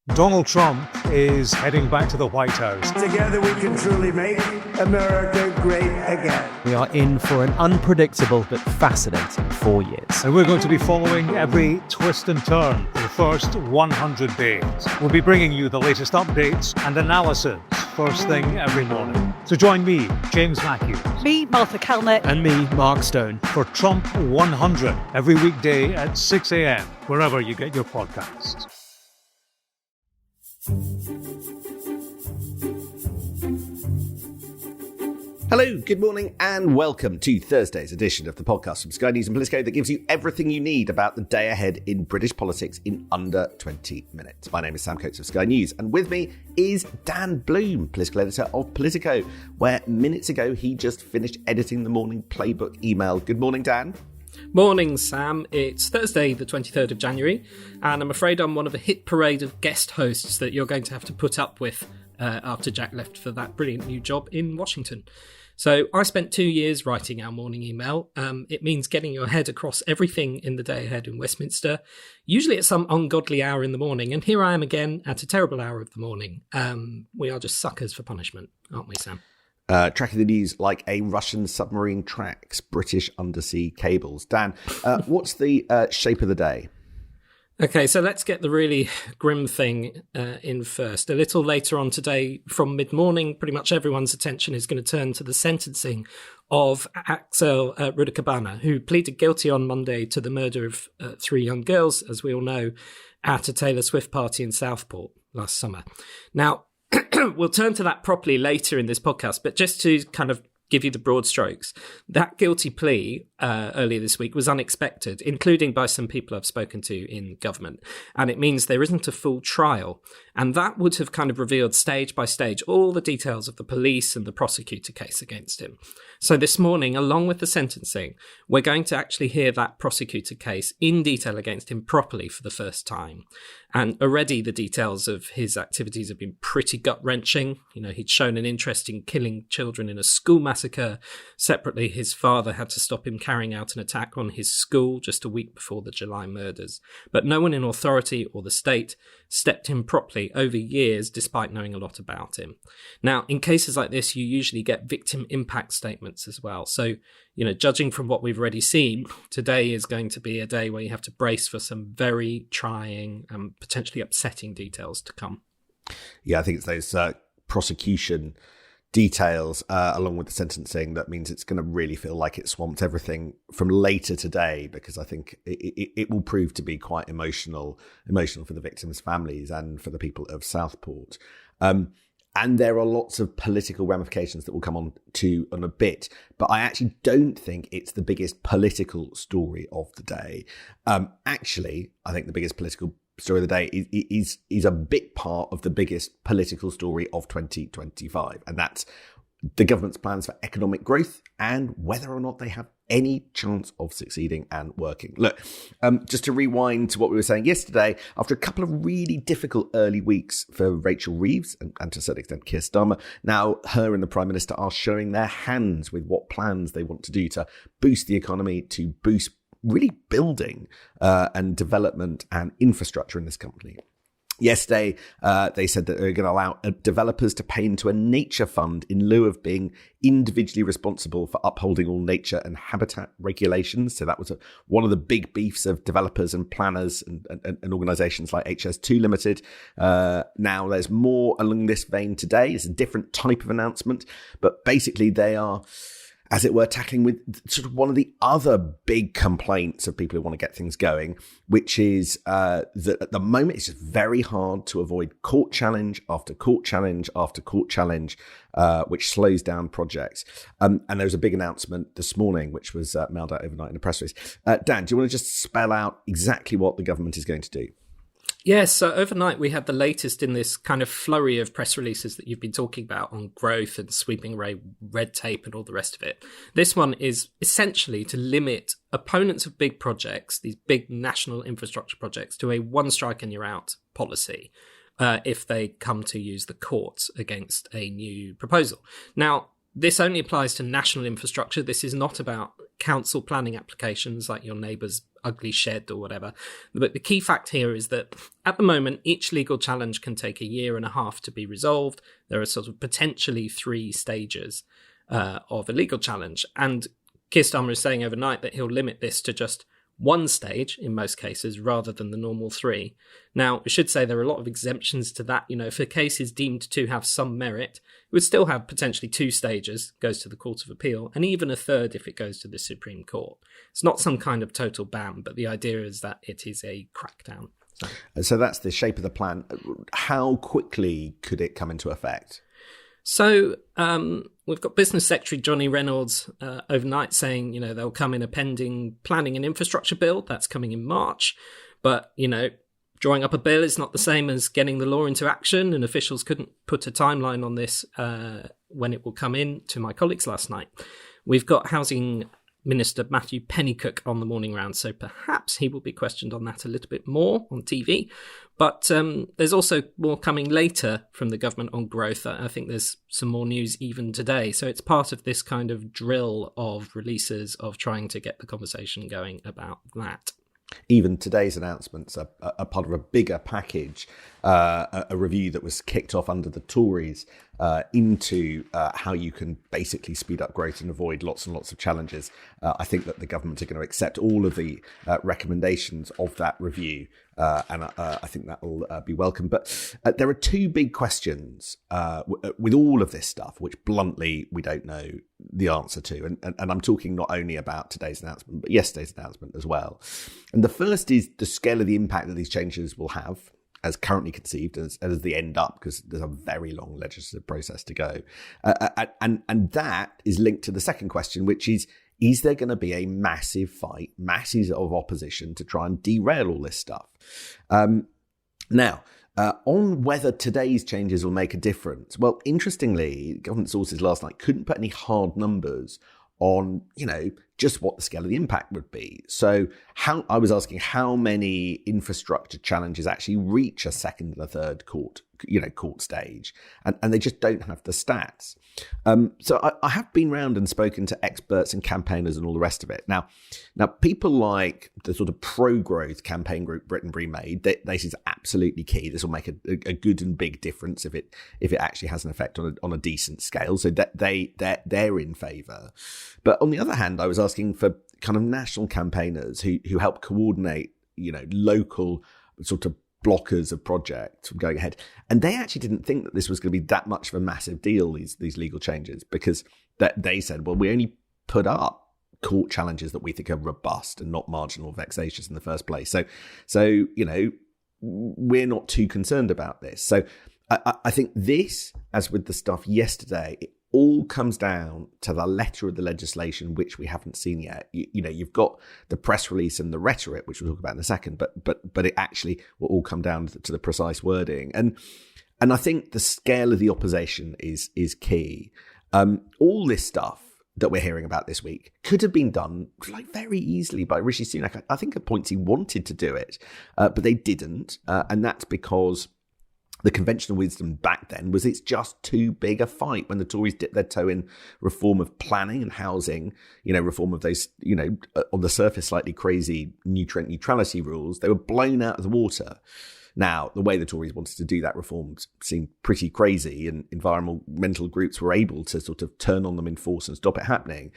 Donald Trump is heading back to the White House. Together we can truly make America great again. We are in for an unpredictable but fascinating 4 years. And we're going to be following every twist and turn for the first 100 days. We'll be bringing you the latest updates and analysis first thing every morning. So join me, James Matthews. Me, Martha Kelnick. And me, Mark Stone. For Trump 100, every weekday at 6 a.m, wherever you get your podcasts. Hello, good morning, and welcome to Thursday's edition of the podcast from Sky News and Politico that gives you everything you need about the day ahead in British politics in under 20 minutes. My name is Sam Coates of Sky News, and with me is Dan Bloom, political editor of Politico, where minutes ago he just finished editing the morning playbook email. Good morning, Dan. Morning, Sam. It's Thursday, the 23rd of January, and I'm afraid I'm one of a hit parade of guest hosts that you're going to have to put up with after Jack left for that brilliant new job in Washington. So I spent 2 years writing our morning email. It means getting your head across everything in the day ahead in Westminster, usually at some ungodly hour in the morning. And here I am again at a terrible hour of the morning. We are just suckers for punishment, aren't we, Sam? Tracking the news like a Russian submarine tracks British undersea cables. Dan, what's the shape of the day? Okay, so let's get the really grim thing in first. A little later on today, from mid-morning, pretty much everyone's attention is going to turn to the sentencing of Axel Rudakubana, who pleaded guilty on Monday to the murder of 3 young girls, as we all know, at a Taylor Swift party in Southport last summer. Now, we'll turn to that properly later in this podcast, but just to kind of give you the broad strokes, that guilty plea earlier this week was unexpected, including by some people I've spoken to in government. And it means there isn't a full trial. And that would have kind of revealed stage by stage all the details of the police and the prosecutor case against him. So this morning, along with the sentencing, we're going to actually hear that prosecutor case in detail against him properly for the first time. And already the details of his activities have been pretty gut-wrenching. You know, he'd shown an interest in killing children in a school massacre. Separately, his father had to stop him carrying out an attack on his school just a week before the July murders. But no one in authority or the state stepped in properly over years, despite knowing a lot about him. Now, in cases like this, you usually get victim impact statements as well. So, you know, judging from what we've already seen, today is going to be a day where you have to brace for some very trying and potentially upsetting details to come. Yeah, I think it's those prosecution details along with the sentencing that means it's going to really feel like it swamped everything from later today, because I think it will prove to be quite emotional for the victims' families and for the people of Southport. And there are lots of political ramifications that we'll come on to in a bit, but I actually don't think it's the biggest political story of the day. Actually, I think the biggest political story of the day is a big part of the biggest political story of 2025, and that's the government's plans for economic growth and whether or not they have any chance of succeeding and working. Look, just to rewind to what we were saying yesterday, after a couple of really difficult early weeks for Rachel Reeves and to a certain extent Keir Starmer, now her and the Prime Minister are showing their hands with what plans they want to do to boost the economy, to boost really building and development and infrastructure in this company. Yesterday, they said that they're going to allow developers to pay into a nature fund in lieu of being individually responsible for upholding all nature and habitat regulations. So that was one of the big beefs of developers and planners and organisations like HS2 Limited. Now there's more along this vein today. It's a different type of announcement, but basically they are, as it were, tackling with sort of one of the other big complaints of people who want to get things going, which is that at the moment it's just very hard to avoid court challenge after court challenge after court challenge, which slows down projects. And there was a big announcement this morning, which was mailed out overnight in a press release. Dan, do you want to just spell out exactly what the government is going to do? Yes, so overnight we had the latest in this kind of flurry of press releases that you've been talking about on growth and sweeping away red tape and all the rest of it. This one is essentially to limit opponents of big projects, these big national infrastructure projects, to a one strike and you're out policy if they come to use the courts against a new proposal. Now, this only applies to national infrastructure. This is not about council planning applications like your neighbour's ugly shed or whatever. But the key fact here is that at the moment, each legal challenge can take 1.5 years to be resolved. There are sort of potentially 3 stages of a legal challenge. And Keir Starmer is saying overnight that he'll limit this to just 1 stage in most cases rather than the normal 3. Now, we should say there are a lot of exemptions to that. If a case is deemed to have some merit, it would still have potentially 2 stages, goes to the Court of Appeal, and even a 3rd if it goes to the Supreme Court. It's not some kind of total ban, but the idea is that it is a crackdown. So that's the shape of the plan. How quickly could it come into effect? So we've got Business Secretary Johnny Reynolds overnight saying, they'll come in a pending planning and infrastructure bill. That's coming in March. But, drawing up a bill is not the same as getting the law into action, and officials couldn't put a timeline on this when it will come in to my colleagues last night. We've got Housing Minister Matthew Pennycook on the morning round, so perhaps he will be questioned on that a little bit more on TV. But there's also more coming later from the government on growth. I think there's some more news even today. So it's part of this kind of drill of releases of trying to get the conversation going about that. Even today's announcements are part of a bigger package, a review that was kicked off under the Tories into how you can basically speed up growth and avoid lots and lots of challenges. I think that the government are going to accept all of the recommendations of that review, and I think that will be welcome. But there are 2 big questions with all of this stuff, which bluntly we don't know the answer to. And I'm talking not only about today's announcement, but yesterday's announcement as well. And the first is the scale of the impact that these changes will have as currently conceived, as they end up, because there's a very long legislative process to go. And that is linked to the second question, which is there going to be a massive fight, masses of opposition to try and derail all this stuff? Now, on whether today's changes will make a difference, well, interestingly, government sources last night couldn't put any hard numbers on, just what the scale of the impact would be. So I was asking how many infrastructure challenges actually reach a second and a third court stage, and they just don't have the stats. So I have been round and spoken to experts and campaigners and all the rest of it. Now people like the sort of pro-growth campaign group Britain Remade, this is absolutely key. This will make a good and big difference if it actually has an effect on a decent scale. So that they're in favour. But on the other hand, I was asking for kind of national campaigners who help coordinate, local sort of blockers of projects from going ahead. And they actually didn't think that this was going to be that much of a massive deal, these legal changes, because they said, well, we only put up court challenges that we think are robust and not marginal or vexatious in the first place. So we're not too concerned about this. So I think this, as with the stuff yesterday, it all comes down to the letter of the legislation, which we haven't seen yet. You've got the press release and the rhetoric, which we'll talk about in a second, but it actually will all come down to the precise wording. And I think the scale of the opposition is key. All this stuff that we're hearing about this week could have been done very easily by Rishi Sunak. I think at points he wanted to do it, but they didn't. And that's because the conventional wisdom back then was it's just too big a fight. When the Tories dipped their toe in reform of planning and housing, reform of those, on the surface slightly crazy nutrient neutrality rules, they were blown out of the water. Now, the way the Tories wanted to do that reform seemed pretty crazy, and environmental groups were able to sort of turn on them in force and stop it happening.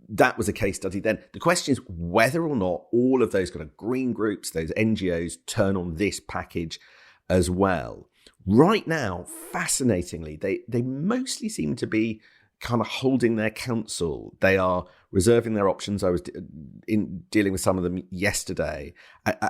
That was a case study then. The question is whether or not all of those kind of green groups, those NGOs, turn on this package as well. Right now, fascinatingly, they mostly seem to be kind of holding their counsel. They are reserving their options. I was dealing with some of them yesterday,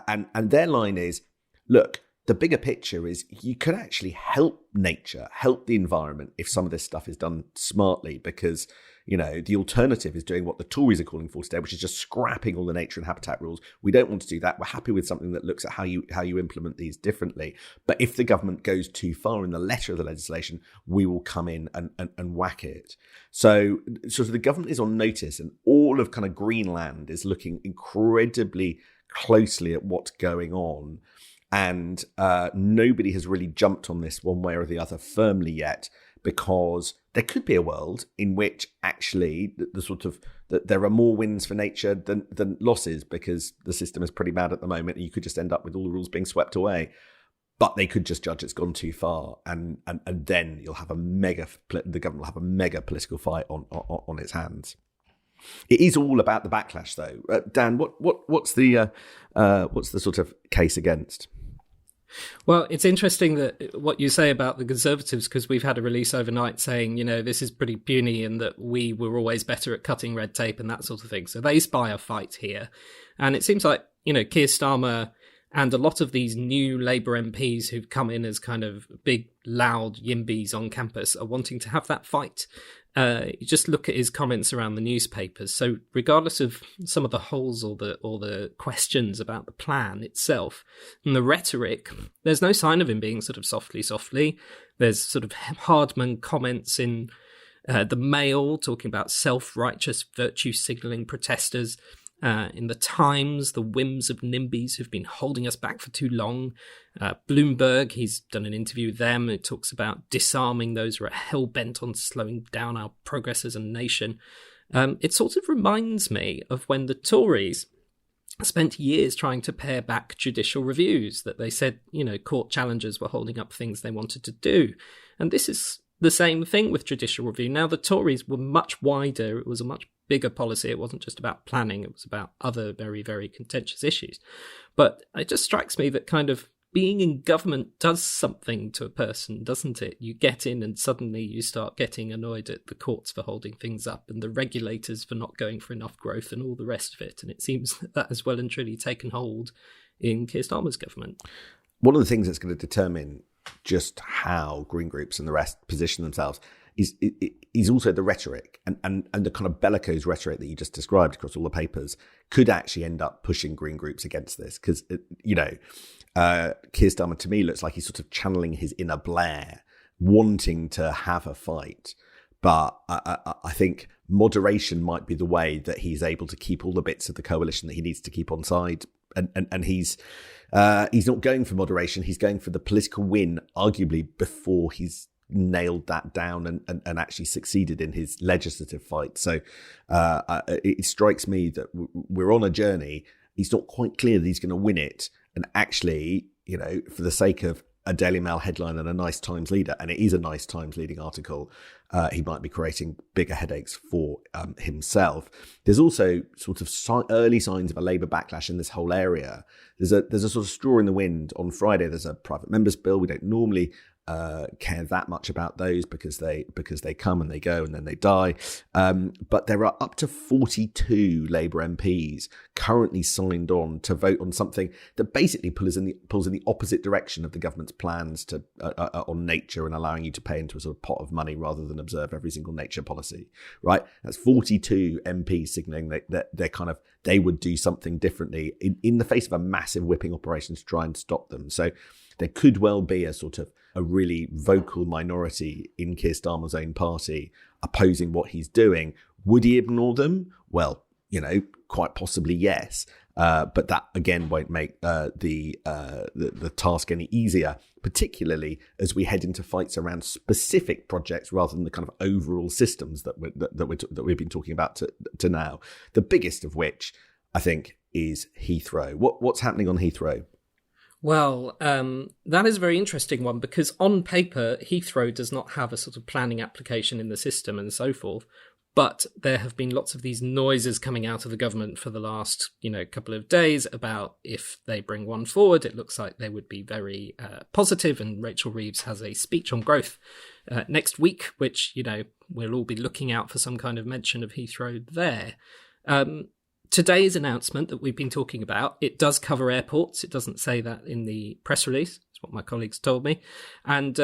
and their line is, look, the bigger picture is you could actually help nature, help the environment if some of this stuff is done smartly, because the alternative is doing what the Tories are calling for today, which is just scrapping all the nature and habitat rules. We don't want to do that. We're happy with something that looks at how you implement these differently. But if the government goes too far in the letter of the legislation, we will come in and whack it. So the government is on notice, and all of kind of Greenland is looking incredibly closely at what's going on. And nobody has really jumped on this one way or the other firmly yet, because there could be a world in which actually that there are more wins for nature than losses, because the system is pretty bad at the moment, and you could just end up with all the rules being swept away. But they could just judge it's gone too far, and then the government will have a mega political fight on its hands. It is all about the backlash, though. Dan, what's the sort of case against? Well, it's interesting that what you say about the Conservatives, because we've had a release overnight saying, this is pretty puny and that we were always better at cutting red tape and that sort of thing. So they spy a fight here. And it seems like, Keir Starmer and a lot of these new Labour MPs who've come in as kind of big, loud yimbys on campus are wanting to have that fight. You just look at his comments around the newspapers. So regardless of some of the holes or the questions about the plan itself and the rhetoric, there's no sign of him being sort of softly. There's sort of Hardman comments in the Mail talking about self-righteous virtue signalling protesters. In the Times, the whims of NIMBYs who've been holding us back for too long. Bloomberg, he's done an interview with them. It talks about disarming those who are hell-bent on slowing down our progress as a nation. It sort of reminds me of when the Tories spent years trying to pare back judicial reviews, that they said, court challengers were holding up things they wanted to do. And this is the same thing with judicial review. Now, the Tories were much wider. It was a much bigger policy. It wasn't just about planning. It was about other very, very contentious issues. But it just strikes me that kind of being in government does something to a person, doesn't it? You get in and suddenly you start getting annoyed at the courts for holding things up and the regulators for not going for enough growth and all the rest of it. And it seems that has well and truly taken hold in Keir Starmer's government. One of the things that's going to determine just how green groups and the rest position themselves is also the rhetoric, and the kind of bellicose rhetoric that you just described across all the papers could actually end up pushing green groups against this, because Keir Starmer to me looks like he's sort of channeling his inner Blair, wanting to have a fight. But I think moderation might be the way that he's able to keep all the bits of the coalition that he needs to keep on side. And he's not going for moderation. He's going for the political win, arguably before he's nailed that down and actually succeeded in his legislative fight. So it strikes me that we're on a journey. He's not quite clear that he's going to win it. And actually, for the sake of a Daily Mail headline and a nice Times leader, and it is a nice Times leading article, he might be creating bigger headaches for himself. There's also sort of early signs of a Labour backlash in this whole area. There's a sort of straw in the wind. On Friday, there's a private members bill. We don't normally care that much about those because they come and they go and then they die. But there are up to 42 Labour MPs currently signed on to vote on something that basically pulls in the opposite direction of the government's plans to on nature and allowing you to pay into a sort of pot of money rather than observe every single nature policy. Right? That's 42 MPs signalling that they would do something differently in the face of a massive whipping operation to try and stop them. So there could well be a really vocal minority in Keir Starmer's own party opposing what he's doing. Would he ignore them? Well, quite possibly yes. But that again won't make the task any easier, particularly as we head into fights around specific projects rather than the kind of overall systems that we've been talking about to now. The biggest of which, I think, is Heathrow. What's happening on Heathrow? Well, that is a very interesting one, because on paper, Heathrow does not have a sort of planning application in the system and so forth. But there have been lots of these noises coming out of the government for the last, couple of days about if they bring one forward, it looks like they would be very positive. And Rachel Reeves has a speech on growth next week, which, we'll all be looking out for some kind of mention of Heathrow there. Today's announcement that we've been talking about, it does cover airports. It doesn't say that in the press release. That's what my colleagues told me. And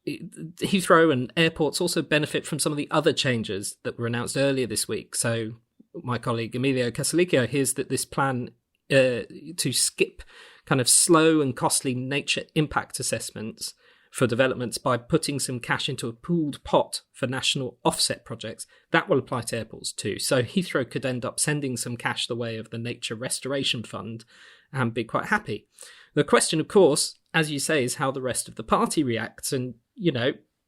Heathrow and airports also benefit from some of the other changes that were announced earlier this week. So my colleague Emilio Casalicchio hears that this plan to skip kind of slow and costly nature impact assessments for developments by putting some cash into a pooled pot for national offset projects, that will apply to airports too. So Heathrow could end up sending some cash the way of the Nature Restoration Fund and be quite happy. The question, of course, as you say, is how the rest of the party reacts. And,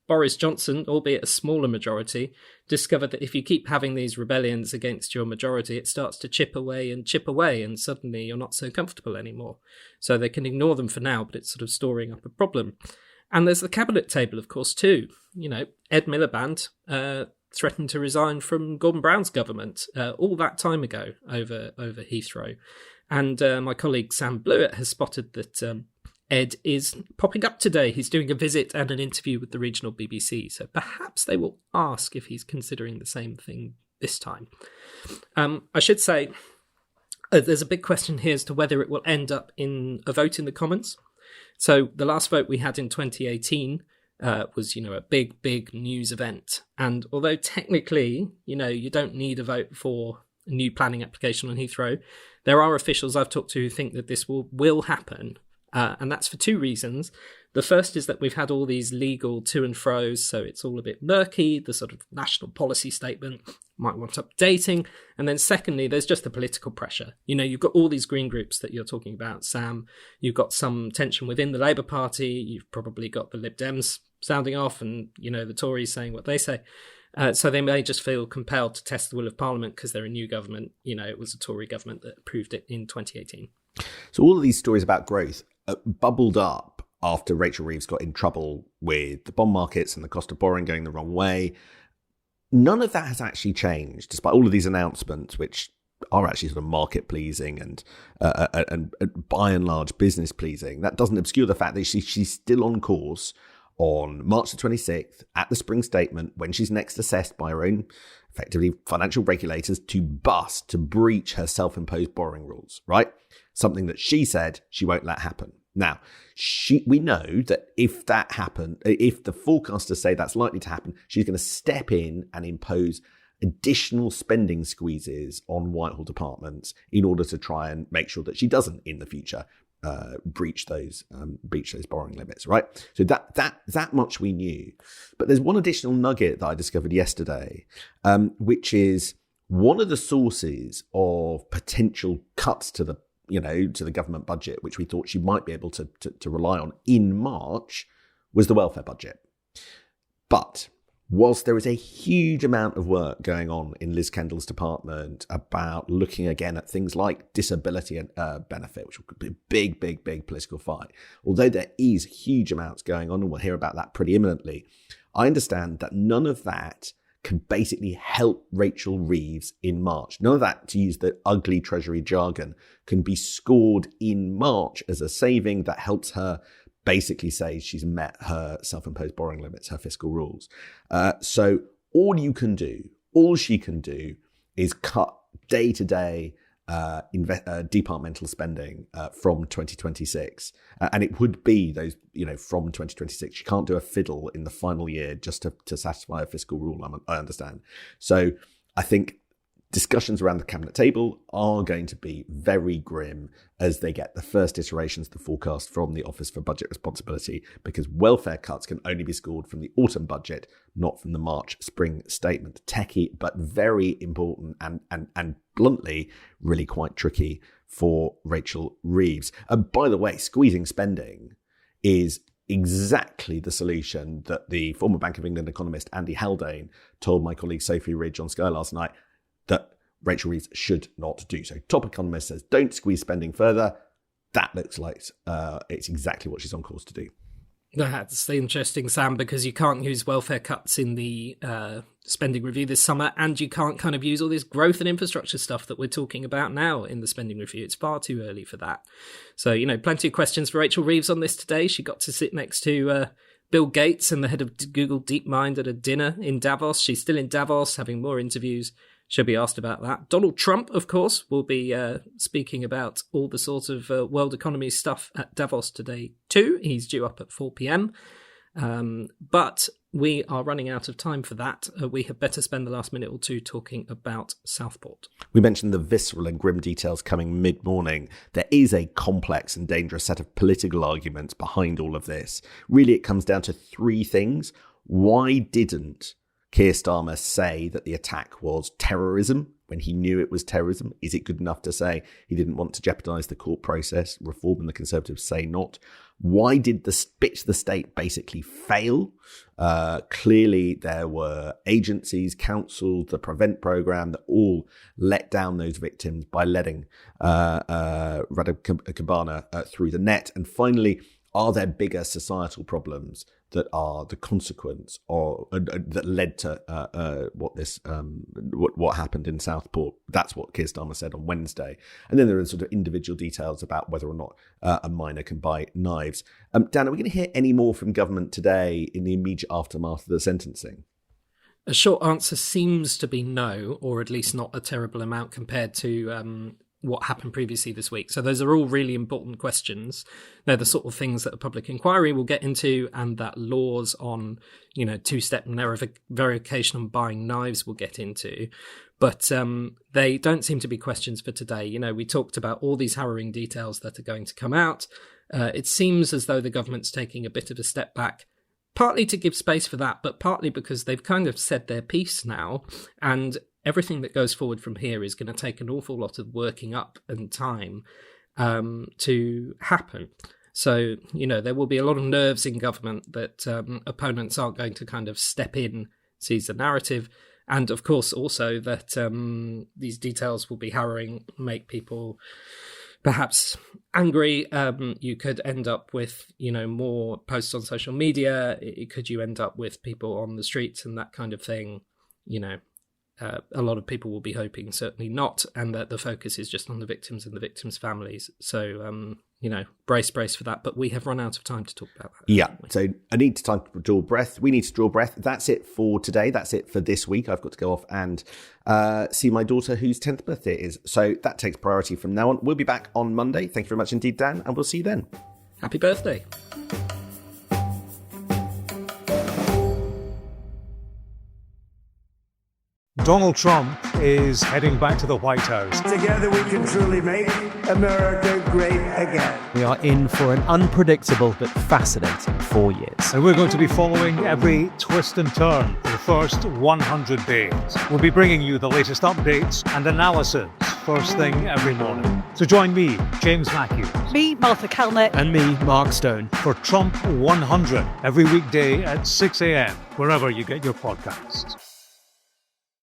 Boris Johnson, albeit a smaller majority, discovered that if you keep having these rebellions against your majority, it starts to chip away, and suddenly you're not so comfortable anymore. So they can ignore them for now, but it's sort of storing up a problem. And there's the cabinet table, of course, too. Ed Miliband threatened to resign from Gordon Brown's government all that time ago over Heathrow. And my colleague Sam Blewett has spotted that Ed is popping up today. He's doing a visit and an interview with the regional BBC. So perhaps they will ask if he's considering the same thing this time. I should say there's a big question here as to whether it will end up in a vote in the Commons. So the last vote we had in 2018 was, a big news event. And although technically, you don't need a vote for a new planning application on Heathrow, there are officials I've talked to who think that this will happen. And that's for two reasons. The first is that we've had all these legal to and fro's, so it's all a bit murky. The sort of national policy statement might want updating. And then secondly, there's just the political pressure. You've got all these green groups that you're talking about, Sam. You've got some tension within the Labour Party. You've probably got the Lib Dems sounding off and, the Tories saying what they say. So they may just feel compelled to test the will of Parliament because they're a new government. It was a Tory government that approved it in 2018. So all of these stories about growth bubbled up after Rachel Reeves got in trouble with the bond markets and the cost of borrowing going the wrong way. None of that has actually changed, despite all of these announcements, which are actually sort of market pleasing and by and large business pleasing. That doesn't obscure the fact that she's still on course on March the 26th at the spring statement, when she's next assessed by her own effectively financial regulators, to breach her self-imposed borrowing rules, right? Something that she said she won't let happen. Now, we know that if that happened, if the forecasters say that's likely to happen, she's going to step in and impose additional spending squeezes on Whitehall departments in order to try and make sure that she doesn't in the future breach those borrowing limits, right? So that much we knew. But there's one additional nugget that I discovered yesterday, which is one of the sources of potential cuts to the government budget, which we thought she might be able to rely on in March, was the welfare budget. But whilst there is a huge amount of work going on in Liz Kendall's department about looking again at things like disability and benefit, which could be a big political fight, although there is huge amounts going on, and we'll hear about that pretty imminently, I understand that none of that can basically help Rachel Reeves in March. None of that, to use the ugly Treasury jargon, can be scored in March as a saving that helps her basically say she's met her self-imposed borrowing limits, her fiscal rules. So all she can do is cut day-to-day departmental spending from 2026. And it would be those, from 2026. She can't do a fiddle in the final year just to satisfy a fiscal rule, I understand. So I think discussions around the cabinet table are going to be very grim as they get the first iterations of the forecast from the Office for Budget Responsibility, because welfare cuts can only be scored from the autumn budget, not from the March spring statement. Techie, but very important and bluntly, really quite tricky for Rachel Reeves. And by the way, squeezing spending is exactly the solution that the former Bank of England economist Andy Haldane told my colleague Sophie Ridge on Sky last night that Rachel Reeves should not do. So top economist says, don't squeeze spending further. That looks like it's exactly what she's on course to do. That's interesting, Sam, because you can't use welfare cuts in the spending review this summer, and you can't kind of use all this growth and infrastructure stuff that we're talking about now in the spending review. It's far too early for that. So, plenty of questions for Rachel Reeves on this today. She got to sit next to Bill Gates and the head of Google DeepMind at a dinner in Davos. She's still in Davos having more interviews. She'll be asked about that. Donald Trump, of course, will be speaking about all the sort of world economy stuff at Davos today too. He's due up at 4 p.m. But we are running out of time for that. We had better spend the last minute or two talking about Southport. We mentioned the visceral and grim details coming mid-morning. There is a complex and dangerous set of political arguments behind all of this. Really, it comes down to three things. Why didn't Keir Starmer say that the attack was terrorism when he knew it was terrorism? Is it good enough to say he didn't want to jeopardise the court process? Reform and the Conservatives say not. Why did the bit to the state basically fail? Clearly, there were agencies, councils, the Prevent programme that all let down those victims by letting Rudakubana through the net. And finally, are there bigger societal problems that are the consequence or that led to what happened in Southport? That's what Keir Starmer said on Wednesday. And then there are sort of individual details about whether or not a minor can buy knives. Dan, are we going to hear any more from government today in the immediate aftermath of the sentencing? A short answer seems to be no, or at least not a terrible amount compared to what happened previously this week. So those are all really important questions. They're the sort of things that a public inquiry will get into, and that laws on, two-step verification on buying knives will get into. But they don't seem to be questions for today. We talked about all these harrowing details that are going to come out. It seems as though the government's taking a bit of a step back, partly to give space for that, but partly because they've kind of said their piece now, and everything that goes forward from here is going to take an awful lot of working up and time to happen. So, there will be a lot of nerves in government that opponents aren't going to kind of step in, seize the narrative. And of course, also that these details will be harrowing, make people perhaps angry. You could end up with, more posts on social media. Could you end up with people on the streets and that kind of thing? A lot of people will be hoping certainly not, and that the focus is just on the victims and the victims' families. So, brace for that. But we have run out of time to talk about that. Yeah, so I need time to draw breath. We need to draw breath. That's it for today. That's it for this week. I've got to go off and see my daughter whose 10th birthday is. So that takes priority from now on. We'll be back on Monday. Thank you very much indeed, Dan, and we'll see you then. Happy birthday. Donald Trump is heading back to the White House. Together we can truly make America great again. We are in for an unpredictable but fascinating 4 years. And we're going to be following every twist and turn for the first 100 days. We'll be bringing you the latest updates and analysis first thing every morning. So join me, James Matthews. Me, Martha Kellner. And me, Mark Stone. For Trump 100 every weekday at 6 a.m, wherever you get your podcasts.